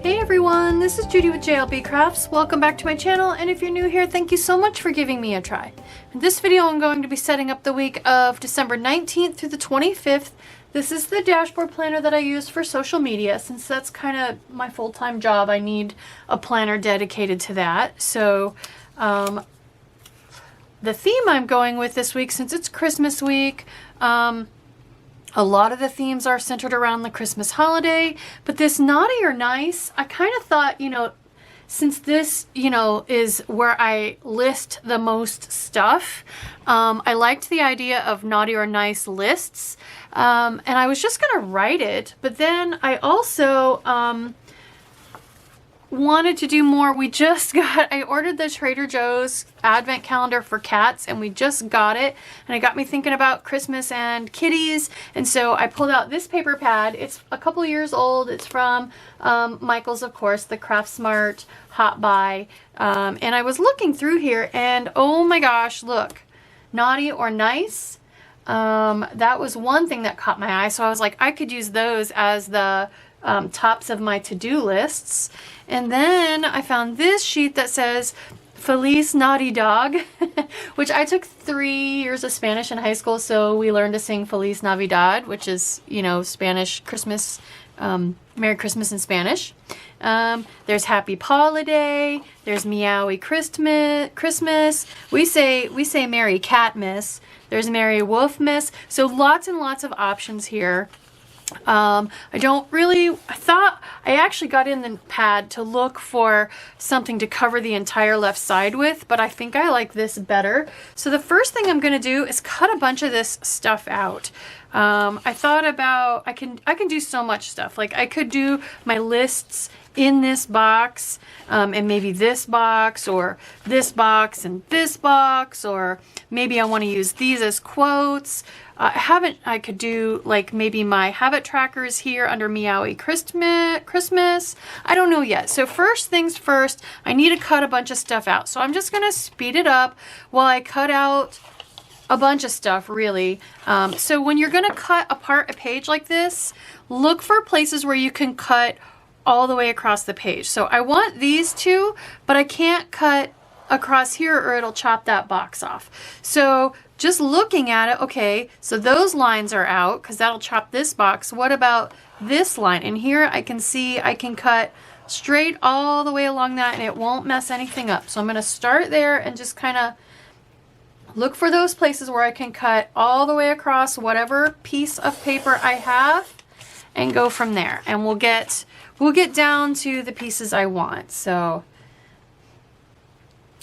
Hey everyone, this is Judi with JLBCrafts. Welcome back to my channel, and if you're new here, thank you so much for giving me a try. In this video, I'm going to be setting up the week of December 19th through the 25th. This is the dashboard planner that I use for social media. Since that's kind of my full-time job, I need a planner dedicated to that. So the theme I'm going with this week, since it's Christmas week, a lot of the themes are centered around the Christmas holiday, but this naughty or nice, I kind of thought, since this, is where I list the most stuff, I liked the idea of naughty or nice lists, and I was just going to write it, but then I also wanted to do more. I ordered the Trader Joe's advent calendar for cats, and we just got it, and it got me thinking about Christmas and kitties, and so I pulled out this paper pad. It's a couple years old. It's from Michael's, of course, the Craft Smart Hot Buy, and I was looking through here, and oh my gosh, look, naughty or nice. That was one thing that caught my eye, so I was like, I could use those as the tops of my to-do lists. And then I found this sheet that says Feliz Naughty Dog, which I took 3 years of Spanish in high school, so we learned to sing Feliz Navidad, which is, Spanish Christmas, Merry Christmas in Spanish. There's Happy Holiday, there's Meowie Christmas, we say Merry Catmas, there's Merry Wolfmas, so lots and lots of options here. I actually got in the pad to look for something to cover the entire left side with, but I think I like this better. So the first thing I'm going to do is cut a bunch of this stuff out. I thought about, I can do so much stuff. Like I could do my lists in this box, and maybe this box, or this box and this box, or maybe I want to use these as quotes. I could do like maybe my habit trackers here under Meowie Christmas. I don't know yet. So first things first, I need to cut a bunch of stuff out. So I'm just going to speed it up while I cut out a bunch of stuff, really. So when you're going to cut apart a page like this, look for places where you can cut all the way across the page. So I want these two, but I can't cut across here or it'll chop that box off. So just looking at it, okay, so those lines are out because that'll chop this box. What about this line? And here I can see I can cut straight all the way along that and it won't mess anything up. So I'm going to start there and just kind of look for those places where I can cut all the way across whatever piece of paper I have and go from there. And we'll get down to the pieces I want. So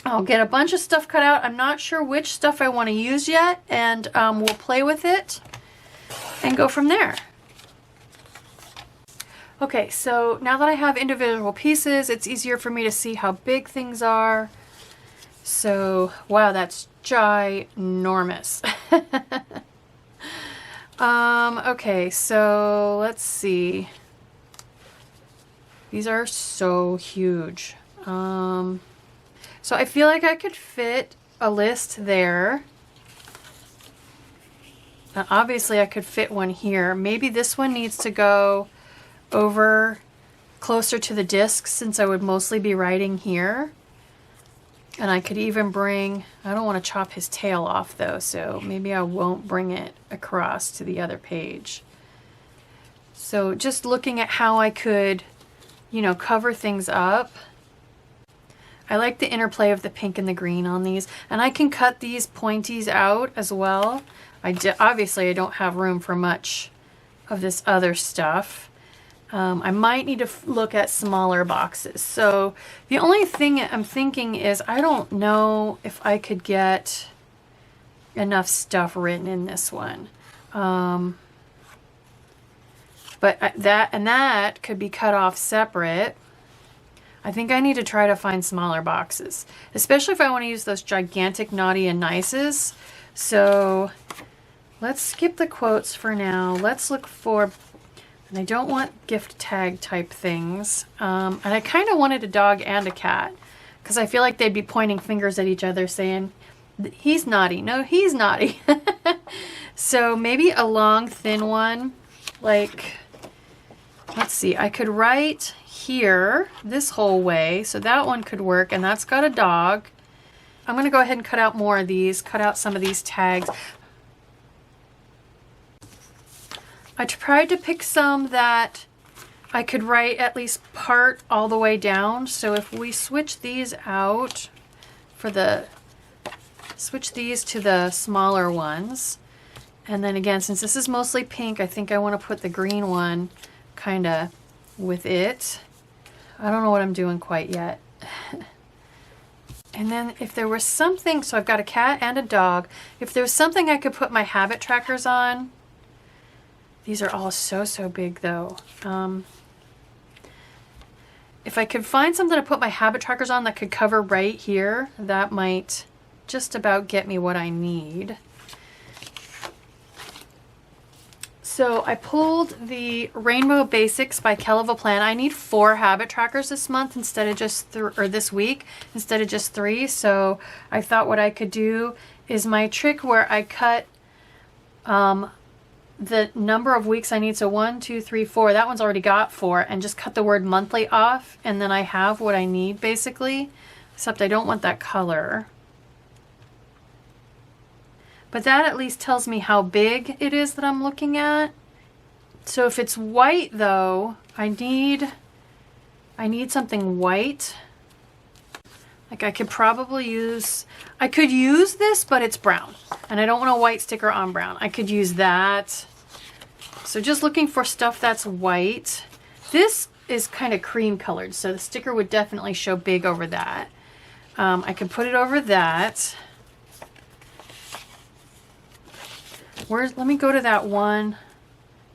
I'll get a bunch of stuff cut out. I'm not sure which stuff I want to use yet, and we'll play with it and go from there. Okay, so now that I have individual pieces, it's easier for me to see how big things are. So, wow, that's ginormous. Okay, so let's see. These are so huge. So I feel like I could fit a list there. Obviously I could fit one here. Maybe this one needs to go over closer to the disc since I would mostly be writing here. And I could even bring, I don't want to chop his tail off though, so maybe I won't bring it across to the other page. So just looking at how I could, cover things up. I like the interplay of the pink and the green on these, and I can cut these pointies out as well. Obviously I don't have room for much of this other stuff. I might need to look at smaller boxes. So the only thing I'm thinking is I don't know if I could get enough stuff written in this one. But that could be cut off separate. I think I need to try to find smaller boxes, especially if I want to use those gigantic naughty and nices. So let's skip the quotes for now. Let's look for, and I don't want gift tag type things. And I kind of wanted a dog and a cat because I feel like they'd be pointing fingers at each other saying, he's naughty. No, he's naughty. So maybe a long, thin one, like, let's see, I could write here this whole way, so that one could work, and that's got a dog. I'm gonna go ahead and cut out more of these, cut out some of these tags. I tried to pick some that I could write at least part all the way down. So if we switch these out switch these to the smaller ones. And then again, since this is mostly pink, I think I want to put the green one kind of with it. I don't know what I'm doing quite yet. And then if there was something, so I've got a cat and a dog. If there's something I could put my habit trackers on, these are all so big though. If I could find something to put my habit trackers on that could cover right here, that might just about get me what I need. So I pulled the Rainbow Basics by Kelva Plan. I need 4 habit trackers this month instead of just this week instead of just 3. So I thought what I could do is my trick where I cut the number of weeks I need. So 1, 2, 3, 4. That one's already got 4, and just cut the word monthly off, and then I have what I need basically. Except I don't want that color. But that at least tells me how big it is that I'm looking at. So if it's white though, I need something white. Like I could use this, but it's brown. And I don't want a white sticker on brown. I could use that. So just looking for stuff that's white. This is kind of cream colored, so the sticker would definitely show big over that. I could put it over that. Let me go to that one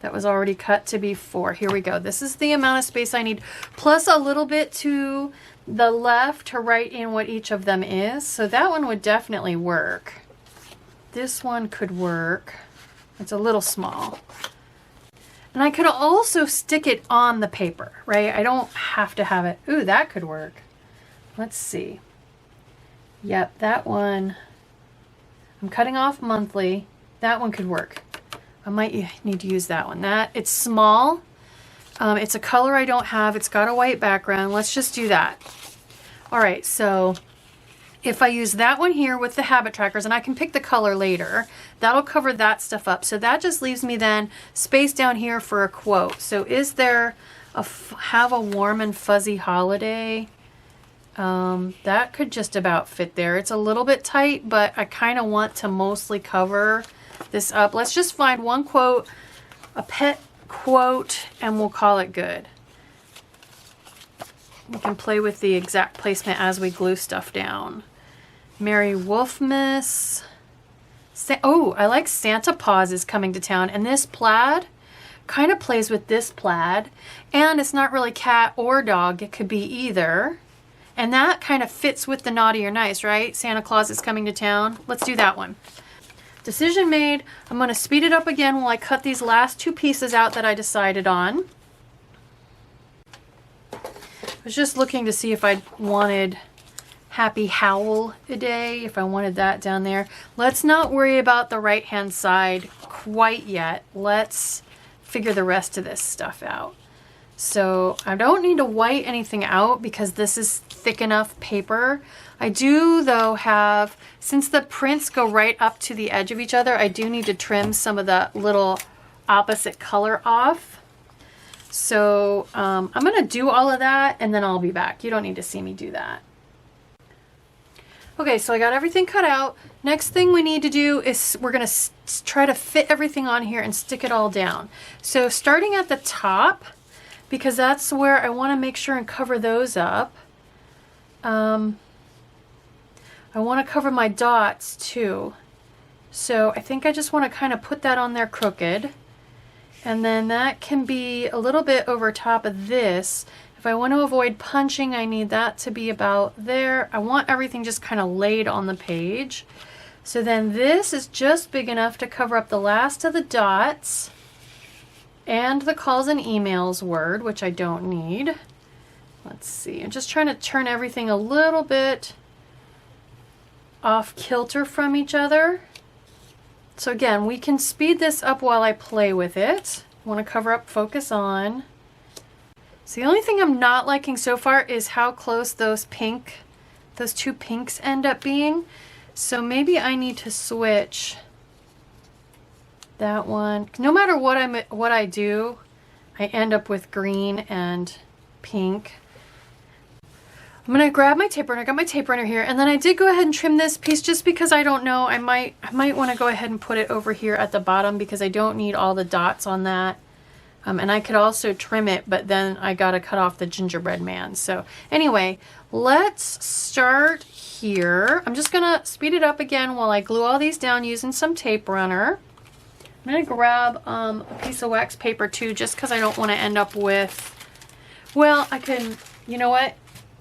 that was already cut to be 4. Here we go. This is the amount of space I need, plus a little bit to the left to write in what each of them is. So that one would definitely work. This one could work. It's a little small. And I could also stick it on the paper, right? I don't have to have it. Ooh, that could work. Let's see. Yep, that one. I'm cutting off monthly. That one could work. I might need to use that one. It's small. It's a color I don't have. It's got a white background. Let's just do that. All right, so if I use that one here with the habit trackers, and I can pick the color later, that'll cover that stuff up. So that just leaves me then space down here for a quote. So is there have a warm and fuzzy holiday? That could just about fit there. It's a little bit tight, but I kind of want to mostly cover this up. Let's just find one quote, a pet quote, and we'll call it good. We can play with the exact placement as we glue stuff down. Merry Wolfmas. Oh, I like Santa Paws is coming to town, and this plaid kind of plays with this plaid, and it's not really cat or dog. It could be either. And that kind of fits with the naughty or nice, right? Santa Claus is coming to town. Let's do that one. Decision made. I'm going to speed it up again while I cut these last 2 pieces out that I decided on. I was just looking to see if I wanted Happy Howl a Day, if I wanted that down there. Let's not worry about the right hand side quite yet. Let's figure the rest of this stuff out. So I don't need to white anything out because this is thick enough paper. I do though have, since the prints go right up to the edge of each other, I do need to trim some of the little opposite color off. So I'm going to do all of that and then I'll be back. You don't need to see me do that. Okay, so I got everything cut out. Next thing we need to do is we're going to try to fit everything on here and stick it all down. So starting at the top, because that's where I want to make sure and cover those up. I want to cover my dots too. So I think I just want to kind of put that on there crooked. And then that can be a little bit over top of this. If I want to avoid punching, I need that to be about there. I want everything just kind of laid on the page. So then this is just big enough to cover up the last of the dots and the calls and emails word, which I don't need. Let's see, I'm just trying to turn everything a little bit off kilter from each other. So again, we can speed this up while I play with it. I want to cover up focus on. So the only thing I'm not liking so far is how close those two pinks end up being. So maybe I need to switch that one. No matter what I do, I end up with green and pink. I'm gonna grab my tape runner. I got my tape runner here, and then I did go ahead and trim this piece just because I don't know. I might want to go ahead and put it over here at the bottom because I don't need all the dots on that. And I could also trim it, but then I gotta cut off the gingerbread man. So anyway, let's start here. I'm just gonna speed it up again while I glue all these down using some tape runner. I'm gonna grab a piece of wax paper too, just because I don't want to end up with, well, I can, you know what?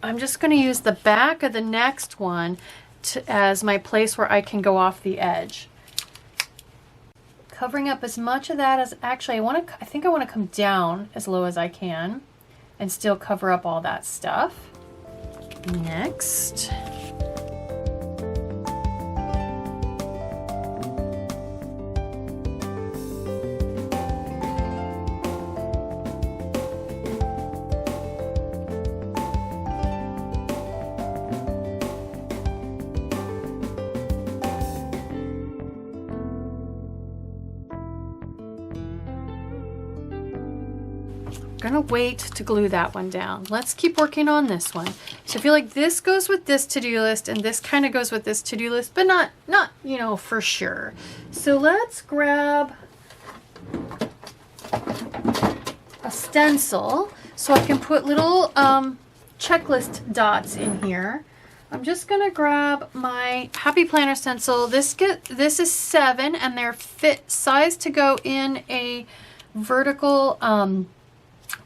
I'm just going to use the back of the next one as my place where I can go off the edge. Covering up as much of that as, actually I think I want to come down as low as I can and still cover up all that stuff. Next. Gonna wait to glue that one down. Let's keep working on this one. So I feel like this goes with this to-do list and this kind of goes with this to-do list, but not, you know, for sure. So let's grab a stencil so I can put little checklist dots in here. I'm just gonna grab my Happy Planner stencil. This is 7 and they're fit size to go in a vertical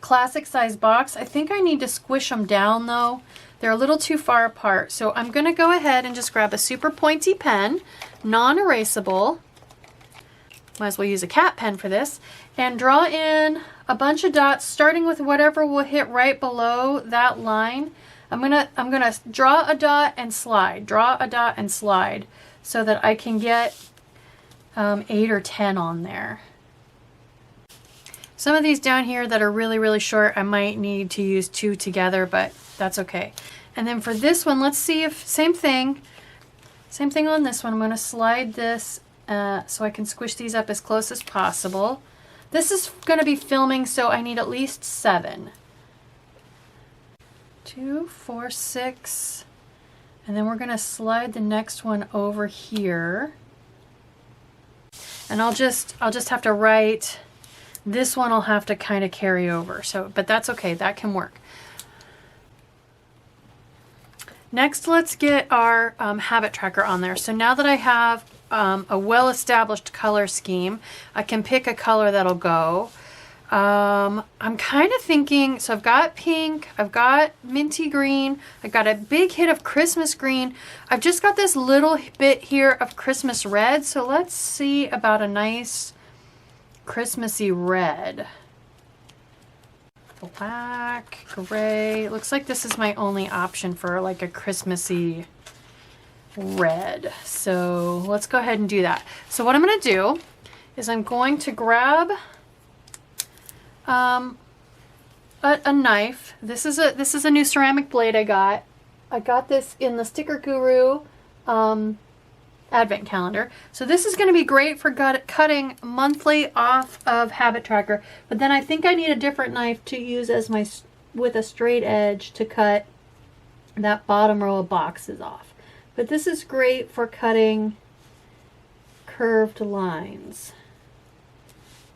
classic size box. I think I need to squish them down though. They're a little too far apart. So I'm going to go ahead and just grab a super pointy pen, non-erasable. Might as well use a cat pen for this, and draw in a bunch of dots starting with whatever will hit right below that line. I'm gonna draw a dot and slide, draw a dot and slide so that I can get 8 or 10 on there. Some of these down here that are really, really short, I might need to use 2 together, but that's okay. And then for this one, let's see if, same thing on this one. I'm going to slide this so I can squish these up as close as possible. This is going to be filming, so I need at least 7. 2, 4, 6. And then we're going to slide the next one over here. And I'll just have to write. This one I'll have to kind of carry over, so, but that's okay, that can work. Next, let's get our habit tracker on there. So now that I have a well-established color scheme, I can pick a color that'll go. I'm kind of thinking, so I've got pink, I've got minty green, I've got a big hit of Christmas green. I've just got this little bit here of Christmas red, so let's see about a nice Christmassy red. Black, gray. Looks like this is my only option for like a Christmassy red. So let's go ahead and do that. So what I'm going to do is I'm going to grab a knife. This is a new ceramic blade I got. I got this in the Sticker Guru advent calendar. So this is going to be great for cutting monthly off of habit tracker, but then I think I need a different knife to use as with a straight edge to cut that bottom row of boxes off. But this is great for cutting curved lines.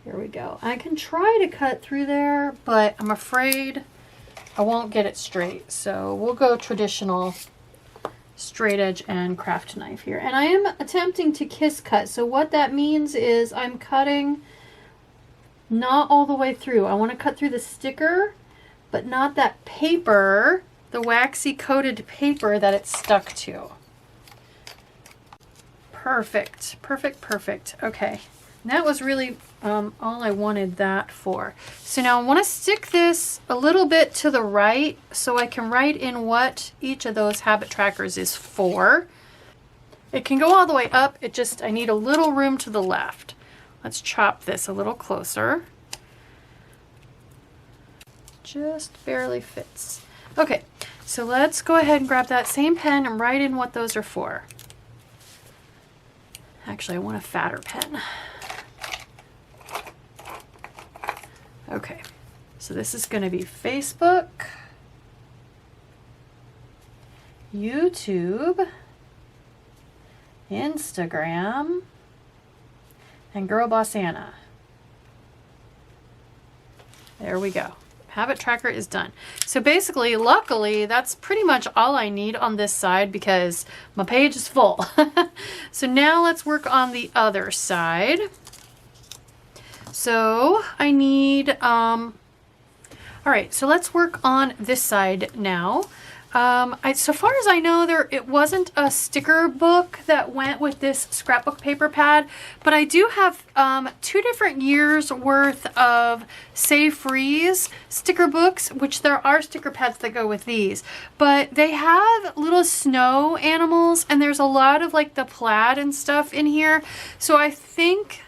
Here we go. I can try to cut through there, but I'm afraid I won't get it straight. So we'll go traditional straight edge and craft knife here. And I am attempting to kiss cut. So what that means is I'm cutting not all the way through. I want to cut through the sticker, but not that paper, the waxy coated paper that it's stuck to. Perfect, perfect, perfect. Okay. And that was really all I wanted that for. So now I want to stick this a little bit to the right so I can write in what each of those habit trackers is for. It can go all the way up, I need a little room to the left. Let's chop this a little closer. just barely fits. Okay, so let's go ahead and grab that same pen and write in what those are for. Actually, I want a fatter pen. Okay, so this is going to be Facebook, YouTube, Instagram, and Girl Boss Anna. There we go. Habit tracker is done. So basically, luckily, that's pretty much all I need on this side because my page is full. So now let's work on the other side. So I need, all right, so let's work on this side now. So far as I know, it wasn't a sticker book that went with this scrapbook paper pad, but I do have 2 different years worth of Save Freeze sticker books, which there are sticker pads that go with these, but they have little snow animals and there's a lot of like the plaid and stuff in here. So I think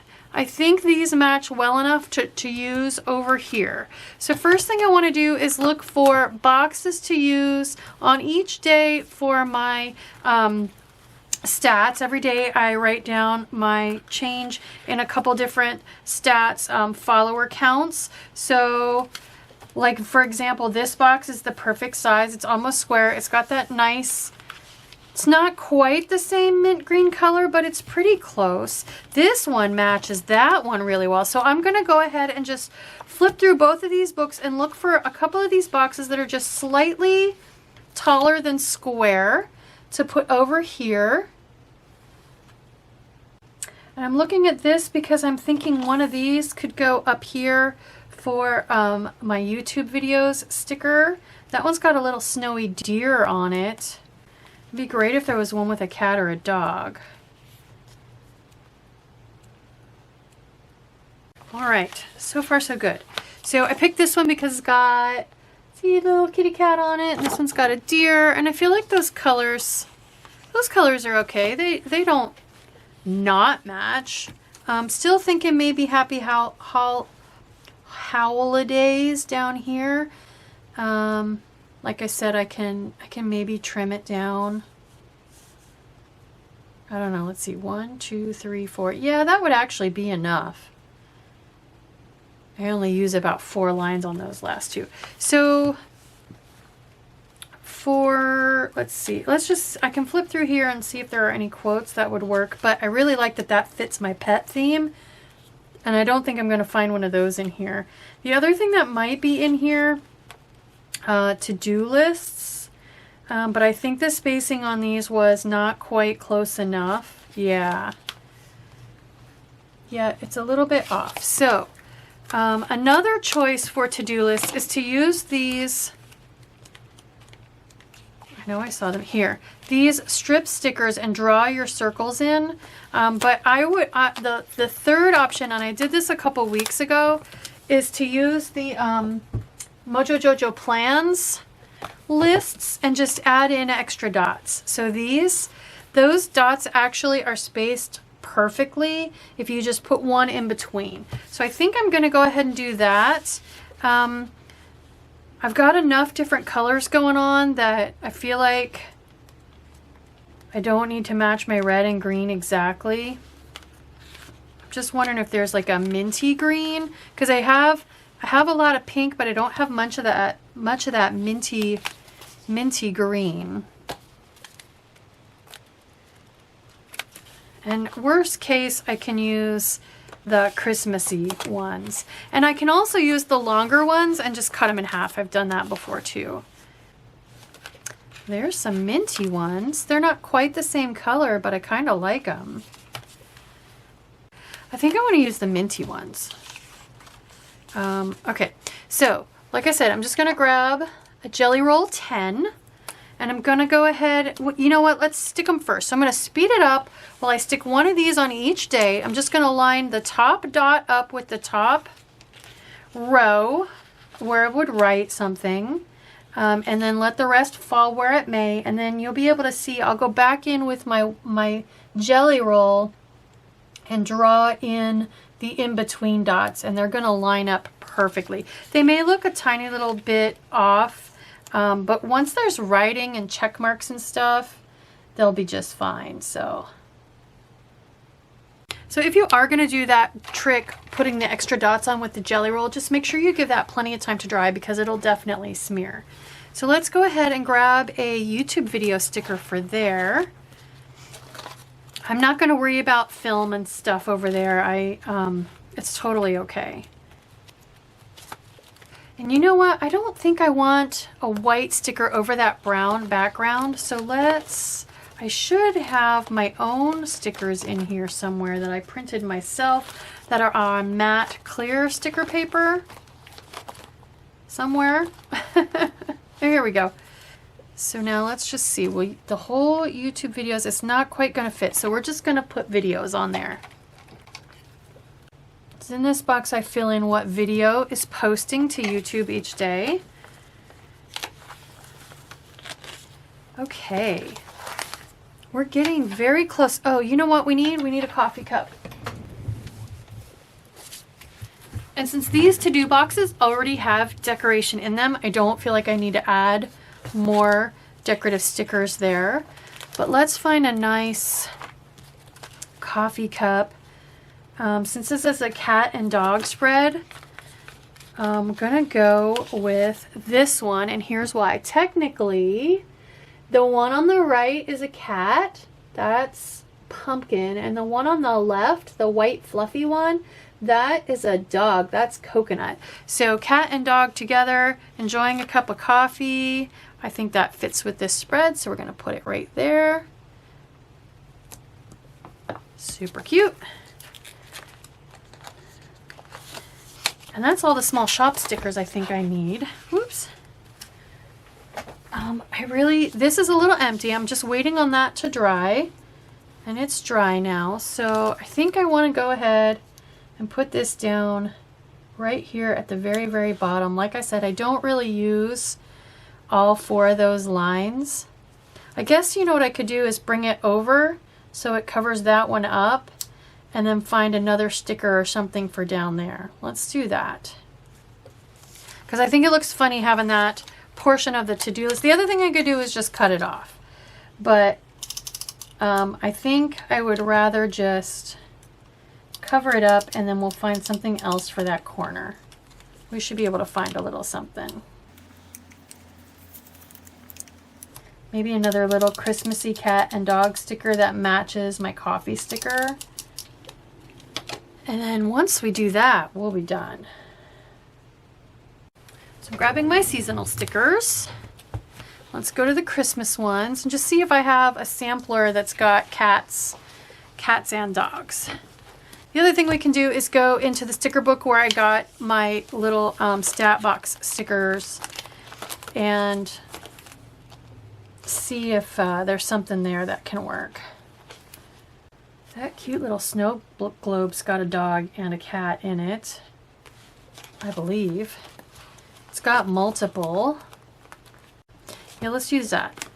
these match well enough to use over here. So first thing I want to do is look for boxes to use on each day for my stats. Every day I write down my change in a couple different stats, follower counts. So like for example, this box is the perfect size. It's almost square. It's got that nice, it's not quite the same mint green color, but it's pretty close. This one matches that one really well. So I'm going to go ahead and just flip through both of these books and look for a couple of these boxes that are just slightly taller than square to put over here. And I'm looking at this because I'm thinking one of these could go up here for my YouTube videos sticker. That one's got a little snowy deer on it. It'd be great if there was one with a cat or a dog. All right, so far so good. So I picked this one because it's got, see, a little kitty cat on it, and this one's got a deer, and I feel like those colors are okay. They don't not match. Still thinking maybe Happy Holidays down here. Like I said, I can maybe trim it down. I don't know. Let's see. 1, 2, 3, 4. Yeah, that would actually be enough. I only use about 4 lines on those last 2. So let's see. I can flip through here and see if there are any quotes that would work, but I really like that fits my pet theme. And I don't think I'm going to find one of those in here. The other thing that might be in here, to-do lists, but I think the spacing on these was not quite close enough. Yeah, it's a little bit off. So another choice for to-do lists is to use these, I know I saw them here, these strip stickers and draw your circles in, but I would, the third option, and I did this a couple weeks ago, is to use the Mojo Jojo plans lists and just add in extra dots. So those dots actually are spaced perfectly if you just put one in between. So I think I'm going to go ahead and do that. I've got enough different colors going on that I feel like I don't need to match my red and green exactly. I'm just wondering if there's like a minty green, because I have a lot of pink, but I don't have much of that minty green. And worst case, I can use the Christmassy ones. And I can also use the longer ones and just cut them in half. I've done that before too. There's some minty ones. They're not quite the same color, but I kind of like them. I think I want to use the minty ones. Okay, so like I said, I'm just going to grab a Jelly Roll 10 and I'm going to go ahead, you know what, let's stick them first. So I'm going to speed it up while I stick one of these on each day. I'm just going to line the top dot up with the top row where I would write something, and then let the rest fall where it may, and then you'll be able to see, I'll go back in with my Jelly Roll and draw in the in-between dots, and they're going to line up perfectly. They may look a tiny little bit off, but once there's writing and check marks and stuff, they'll be just fine. So if you are going to do that trick, putting the extra dots on with the jelly roll, just make sure you give that plenty of time to dry because it'll definitely smear. So let's go ahead and grab a YouTube video sticker for there. I'm not going to worry about film and stuff over there. It's totally okay. And you know what? I don't think I want a white sticker over that brown background. So I should have my own stickers in here somewhere that I printed myself that are on matte clear sticker paper. Somewhere. Here we go. So now let's just see. Well, the whole YouTube videos, it's not quite going to fit. So we're just going to put videos on there. So in this box, I fill in what video is posting to YouTube each day. Okay. We're getting very close. Oh, you know what we need? We need a coffee cup. And since these to-do boxes already have decoration in them, I don't feel like I need to add more decorative stickers there. But let's find a nice coffee cup. Since this is a cat and dog spread, I'm gonna go with this one, and here's why. Technically, the one on the right is a cat. That's pumpkin. And the one on the left, the white fluffy one, that is a dog. That's coconut. So cat and dog together, enjoying a cup of coffee. I think that fits with this spread, so we're going to put it right there. Super cute. And that's all the small shop stickers I think I need. Whoops. This is a little empty. I'm just waiting on that to dry. And it's dry now. So I think I want to go ahead and put this down right here at the very, very bottom. Like I said, I don't really use all 4 of those lines. I guess you know what I could do is bring it over so it covers that one up, and then find another sticker or something for down there. Let's do that. Because I think it looks funny having that portion of the to-do list. The other thing I could do is just cut it off. But I think I would rather just cover it up, and then we'll find something else for that corner. We should be able to find a little something. Maybe another little Christmassy cat and dog sticker that matches my coffee sticker. And then once we do that, we'll be done. So I'm grabbing my seasonal stickers. Let's go to the Christmas ones and just see if I have a sampler that's got cats and dogs. The other thing we can do is go into the sticker book where I got my little stat box stickers and see if there's something there that can work. That cute little snow globe's got a dog and a cat in it, I believe. It's got multiple. Yeah, let's use that.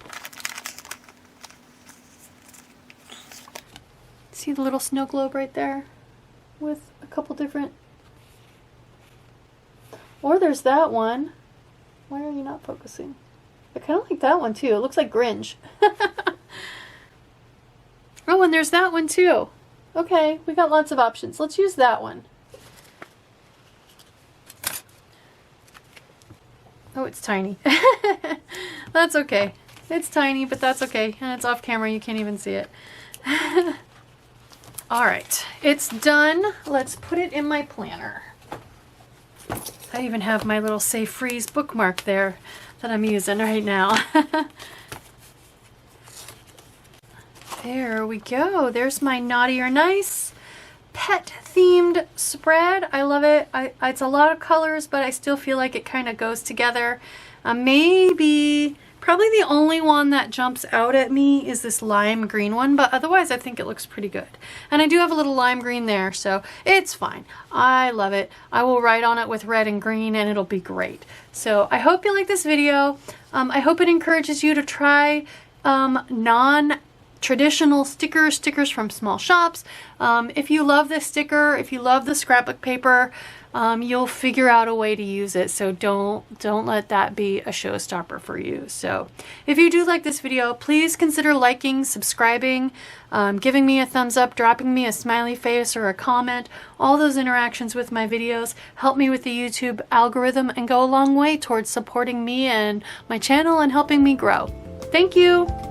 See the little snow globe right there with a couple different... Or there's that one. Why are you not focusing? I kind of like that one too. It looks like Grinch. Oh, and there's that one too. Okay, we got lots of options. Let's use that one. Oh, it's tiny. That's okay. It's tiny, but that's okay. And it's off camera. You can't even see it. All right, it's done. Let's put it in my planner. I even have my little Save Freeze bookmark there that I'm using right now. There we go. There's my Naughty or Nice pet themed spread. I love it. It's a lot of colors, but I still feel like it kind of goes together. Probably the only one that jumps out at me is this lime green one, but otherwise I think it looks pretty good. And I do have a little lime green there, so it's fine. I love it. I will write on it with red and green and it'll be great. So I hope you like this video. I hope it encourages you to try traditional stickers from small shops. If you love this sticker, if you love the scrapbook paper, you'll figure out a way to use it. So don't let that be a showstopper for you. So if you do like this video, please consider liking, subscribing, giving me a thumbs up, dropping me a smiley face or a comment. All those interactions with my videos help me with the YouTube algorithm and go a long way towards supporting me and my channel and helping me grow. Thank you.